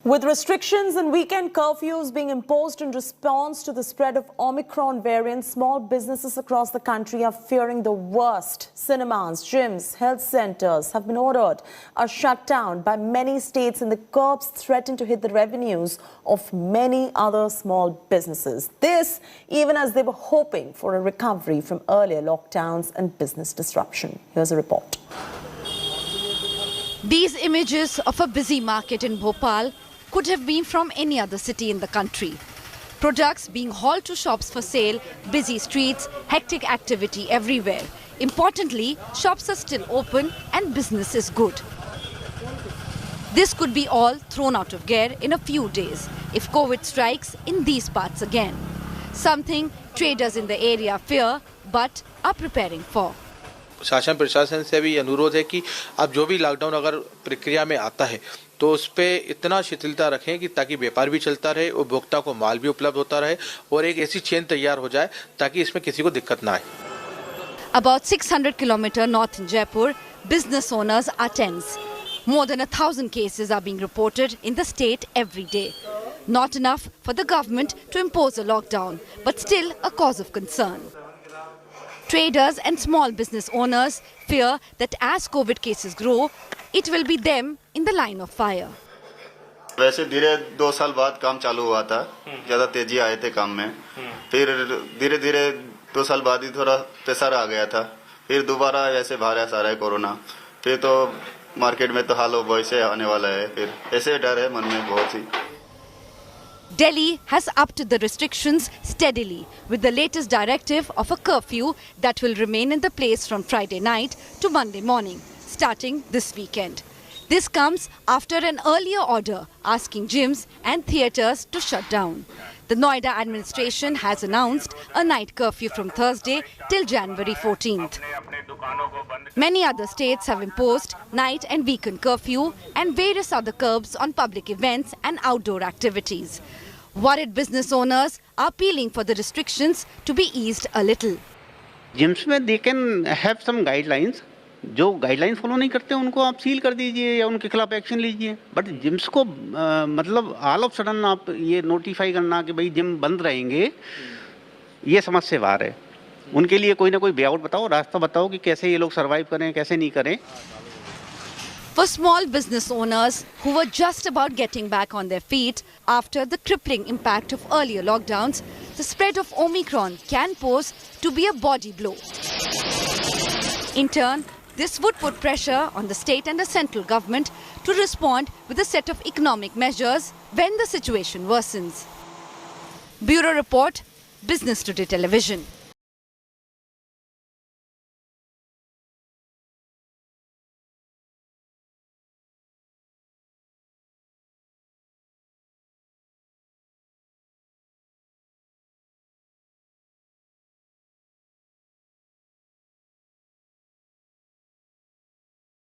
With restrictions and weekend curfews being imposed in response to the spread of Omicron variant, small businesses across the country are fearing the worst. Cinemas, gyms, health centers have been ordered are shut down by many states, and the curbs threaten to hit the revenues of many other small businesses. This even as they were hoping for a recovery from earlier lockdowns and business disruption. Here's a report. These images of a busy market in Bhopal could have been from any other city in the country. Products being hauled to shops for sale, busy streets, hectic activity everywhere. Importantly, shops are still open and business is good. This could be all thrown out of gear in a few days if COVID strikes in these parts again. Something traders in the area fear but are preparing for. शासन प्रशासन से भी अनुरोध है कि अब जो भी लॉकडाउन अगर प्रक्रिया में आता है तो उस पे इतना शिथिलता रखें कि ताकि व्यापार भी चलता रहे, उपभोक्ता को माल भी उपलब्ध होता रहे और एक ऐसी चेन तैयार हो जाए ताकि इसमें किसी को दिक्कत ना आए. About 600 km north in Jaipur, business owners are tense. More than 1,000 cases are being reported in the state every day. Not enough for the government to impose a lockdown, but still a cause of concern. Traders and small business owners fear that as COVID cases grow, it will be them in the line of fire. वैसे धीरे 2 साल बाद काम चालू हुआ था, ज़्यादा तेजी आए थे काम में. फिर धीरे धीरे 2 साल बाद ही थोड़ा प्रेशर आ गया था. फिर दोबारा ऐसे वायरस आ रहा है कोरोना. फिर तो मार्केट में तो हाल वैसे आने वाला है. फिर ऐसे डर है मन में बहुत सी. Delhi has upped the restrictions steadily with the latest directive of a curfew that will remain in the place from Friday night to Monday morning, starting this weekend. This comes after an earlier order asking gyms and theatres to shut down. The Noida administration has announced a night curfew from Thursday till January 14th. Many other states have imposed night and weekend curfew and various other curbs on public events and outdoor activities. Worried business owners are appealing for the restrictions to be eased a little. Gyms में they can have some guidelines. जो guidelines follow नहीं करते उनको आप seal कर दीजिए या उनके खिलाफ एक्शन लीजिए. बट जिम्स को मतलब ऑल ऑफ सडन आप ये नोटिफाई करना कि भाई जिम बंद रहेंगे, ये समझ से बाहर है. उनके लिए कोई ना कोई वे आउट बताओ, रास्ता बताओ कि कैसे ये लोग सर्वाइव करें, कैसे नहीं करें. For small business owners who were just about getting back on their feet after the crippling impact of earlier lockdowns, the spread of Omicron can pose to be a body blow. In turn, this would put pressure on the state and the central government to respond with a set of economic measures when the situation worsens. Bureau Report, Business Today Television.